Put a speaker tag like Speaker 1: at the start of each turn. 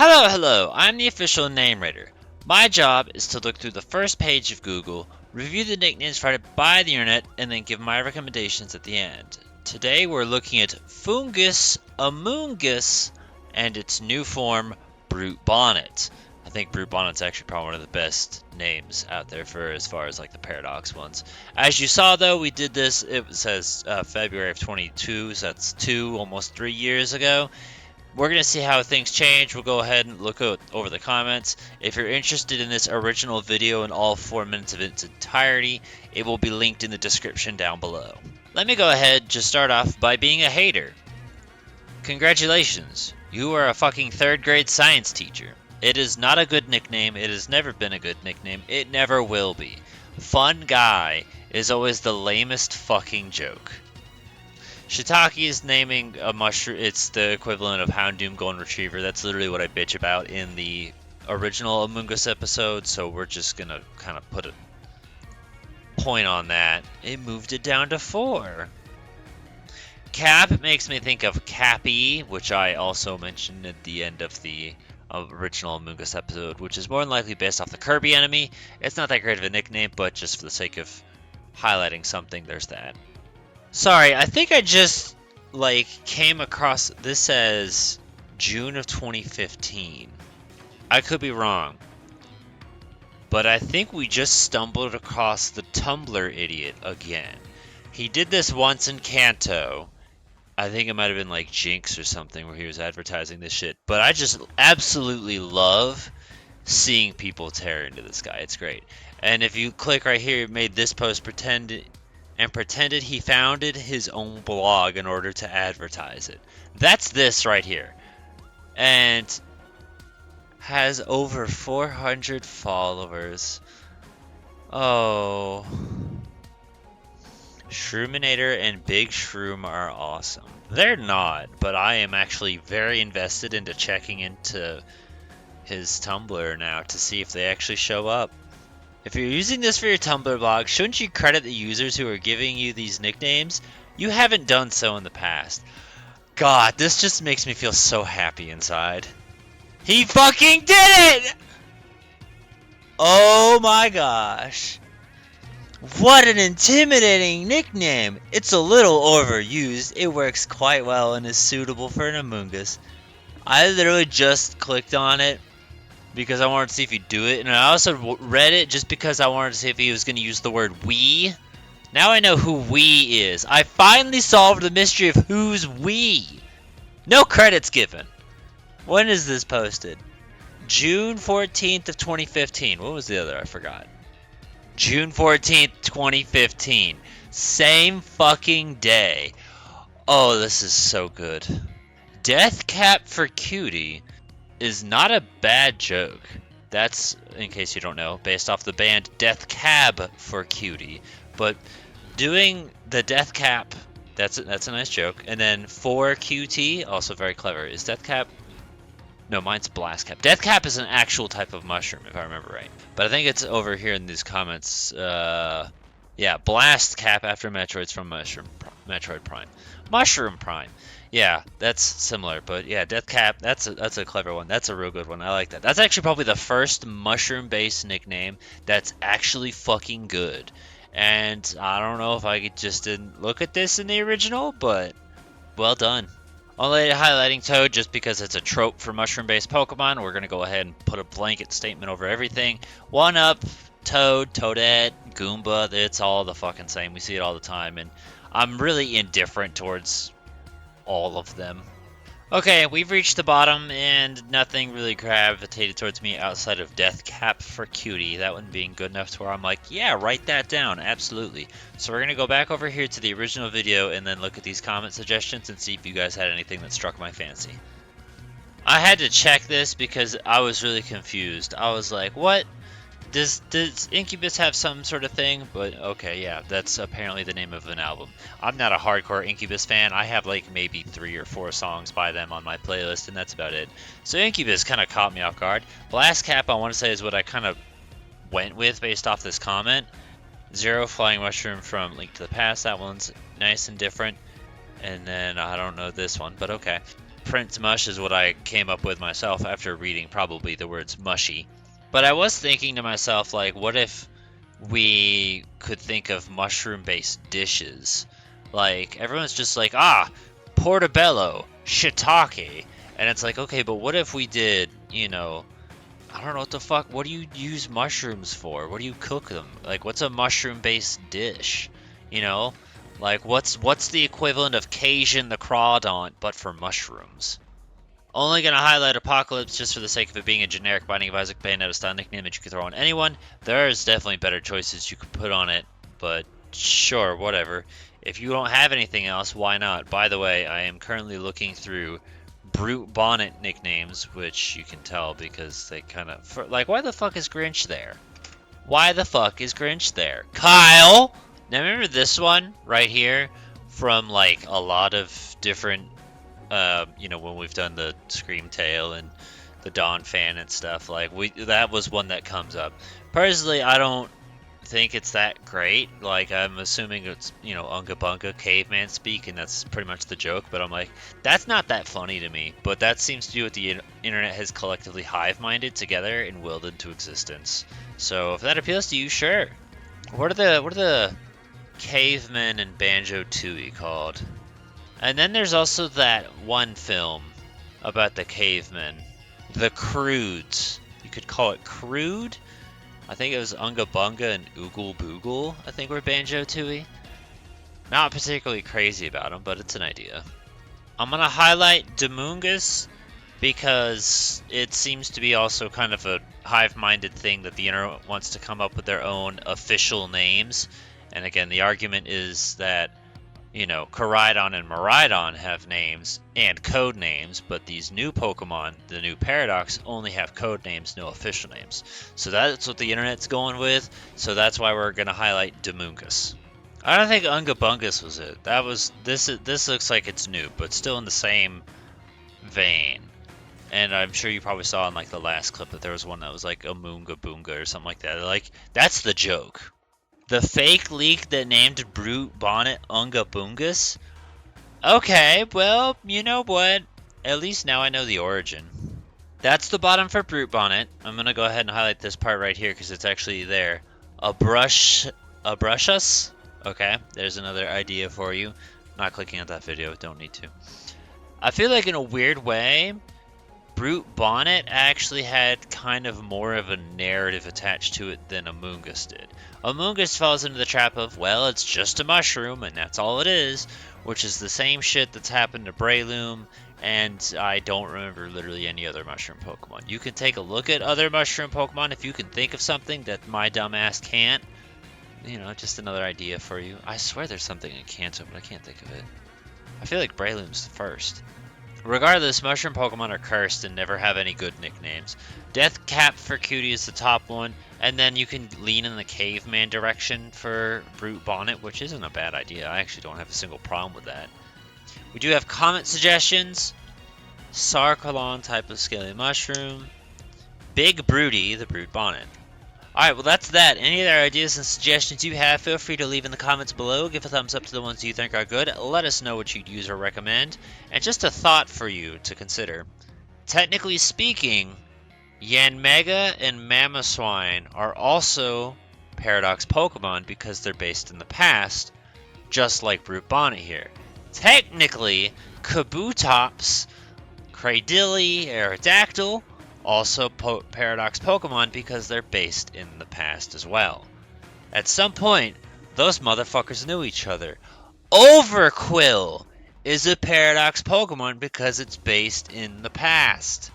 Speaker 1: Hello, I'm the official name rater. My job is to look through the first page of Google, review the nicknames provided by the internet, and then give my recommendations at the end. Today we're looking at Foongus, Amoonguss, and its new form, Bonnet. I think Bonnet's actually probably one of the best names out there for as far as like the paradox ones. As you saw though, we did this, it says February of 22, so that's almost 3 years ago. We're going to see how things change. We'll go ahead and look over the comments. If you're interested in this original video in all 4 minutes of its entirety, it will be linked in the description down below. Let me go ahead, just start off by being a hater. Congratulations, you are a fucking 3rd grade science teacher. It is not a good nickname, it has never been a good nickname, it never will be. Fun guy is always the lamest fucking joke. Shiitake is naming a mushroom, it's the equivalent of Houndoom Golden Retriever. That's literally what I bitch about in the original Amoonguss episode, so we're just gonna kind of put a point on that. It moved it down to 4. Cap makes me think of Cappy, which I also mentioned at the end of the original Amoonguss episode, which is more than likely based off the Kirby enemy. It's not that great of a nickname, but just for the sake of highlighting something, there's that. Sorry, I think I just, came across, this says June of 2015. I could be wrong. But I think we just stumbled across the Tumblr idiot again. He did this once in Kanto. I think it might have been Jinx or something where he was advertising this shit. But I just absolutely love seeing people tear into this guy. It's great. And if you click right here, it made this post pretended he founded his own blog in order to advertise it. That's this right here. And has over 400 followers. Oh. Shroominator and Big Shroom are awesome. They're not, but I am actually very invested into checking into his Tumblr now to see if they actually show up. If you're using this for your Tumblr blog, shouldn't you credit the users who are giving you these nicknames? You haven't done so in the past. God, this just makes me feel so happy inside. He fucking did it! Oh my gosh. What an intimidating nickname. It's a little overused. It works quite well and is suitable for an Amoonguss. I literally just clicked on it because I wanted to see if he'd do it, and I also read it just because I wanted to see if he was going to use the word we. Now I know who we is. I finally solved the mystery of who's we. No credits given. When is this posted? June 14th of 2015. What was the other? I forgot. June 14th, 2015. Same fucking day. Oh, this is so good. Death Cap for Cutie is not a bad joke. That's, in case you don't know, based off the band Death Cab for Cutie. But doing the Death Cap, that's a nice joke. And then for QT, also very clever. Is Death Cap? No, mine's Blast Cap. Death Cap is an actual type of mushroom, if I remember right. But I think it's over here in these comments. Yeah, Blast Cap after Metroid's from Metroid Prime. Mushroom Prime. Yeah, that's similar, but yeah, Death Cap, that's a clever one. That's a real good one. I like that. That's actually probably the first mushroom-based nickname that's actually fucking good. And I don't know if I just didn't look at this in the original, but well done. Only highlighting Toad just because it's a trope for mushroom-based Pokemon. We're going to go ahead and put a blanket statement over everything. 1-up, Toad, Toadette, Goomba, it's all the fucking same. We see it all the time, and I'm really indifferent towards all of them. Okay, we've reached the bottom, and nothing really gravitated towards me outside of Death Cap for Cutie. That one being good enough to where I'm like, yeah, write that down, absolutely. So we're going to go back over here to the original video and then look at these comment suggestions and see if you guys had anything that struck my fancy. I had to check this because I was really confused. I was like, what? Does Incubus have some sort of thing? But okay, yeah, that's apparently the name of an album. I'm not a hardcore Incubus fan. I have maybe 3 or 4 songs by them on my playlist, and that's about it. So Incubus kind of caught me off guard. Blast Cap, I want to say, is what I kind of went with based off this comment. Zero Flying Mushroom from Link to the Past. That one's nice and different. And then I don't know this one, but okay. Prince Mush is what I came up with myself after reading probably the words mushy. But I was thinking to myself, like, what if we could think of mushroom-based dishes? Like, everyone's just like, portobello, shiitake. And it's like, okay, but what if we did, you know, I don't know what the fuck, what do you use mushrooms for? What do you cook them? Like, what's a mushroom-based dish? You know? Like, what's the equivalent of Cajun the Crawdaunt, but for mushrooms? Only gonna highlight Apocalypse just for the sake of it being a generic Binding of Isaac Bayonetta style nickname that you could throw on anyone. There's definitely better choices you could put on it, but sure, whatever. If you don't have anything else, why not? By the way, I am currently looking through Brute Bonnet nicknames, which you can tell because they kind of... Like, why the fuck is Grinch there? Why the fuck is Grinch there? Kyle! Now remember this one right here from like a lot of different, you know, when we've done the Scream Tale and the Dawn fan and stuff, like that was one that comes up. Personally, I don't think it's that great. Like, I'm assuming it's, you know, Unga Bunga caveman speak, and that's pretty much the joke, but I'm like, that's not that funny to me. But that seems to do what the internet has collectively hive-minded together and willed into existence. So if that appeals to you, sure. What are the Cavemen and Banjo-Tooie called? And then there's also that one film about the cavemen, The Crudes. You could call it Crude. I think it was Unga Bunga and Oogle Boogle, I think were Banjo-Tooie. Not particularly crazy about them, but it's an idea. I'm gonna highlight Amoonguss because it seems to be also kind of a hive-minded thing that the internet wants to come up with their own official names. And again, the argument is that, you know, Koraidon and Miraidon have names and code names, but these new Pokemon, the new Paradox, only have code names, no official names. So that's what the internet's going with, so that's why we're going to highlight Amoonguss. I don't think Unga Bungus was it. This looks like it's new, but still in the same vein. And I'm sure you probably saw in like the last clip that there was one that was like Amoonga Boonga or something like that. Like, that's the joke. The fake leak that named Brute Bonnet Unga Boongus? Okay, well, you know what? At least now I know the origin. That's the bottom for Brute Bonnet. I'm gonna go ahead and highlight this part right here because it's actually there. A brush us? Okay, there's another idea for you. Not clicking on that video, don't need to. I feel like in a weird way, Brute Bonnet actually had kind of more of a narrative attached to it than Amoonguss did. Amoonguss falls into the trap of, well, it's just a mushroom, and that's all it is, which is the same shit that's happened to Breloom, and I don't remember literally any other mushroom Pokemon. You can take a look at other mushroom Pokemon if you can think of something that my dumb ass can't. You know, just another idea for you. I swear there's something in Kanto, but I can't think of it. I feel like Breloom's the first. Regardless, mushroom Pokemon are cursed and never have any good nicknames. Death Cap for Cutie is the top one, and then you can lean in the caveman direction for Brute Bonnet, which isn't a bad idea. I actually don't have a single problem with that. We do have comment suggestions. Sarcolon type of scaly mushroom. Big Broody, the Brute Bonnet. Alright, well that's that. Any other ideas and suggestions you have, feel free to leave in the comments below. Give a thumbs up to the ones you think are good. Let us know what you'd use or recommend. And just a thought for you to consider. Technically speaking, Yanmega and Mamoswine are also Paradox Pokemon because they're based in the past, just like Brute Bonnet here. Technically, Kabutops, Cradily, Aerodactyl, also Paradox Pokemon because they're based in the past as well. At some point, those motherfuckers knew each other. Overquill is a Paradox Pokemon because it's based in the past.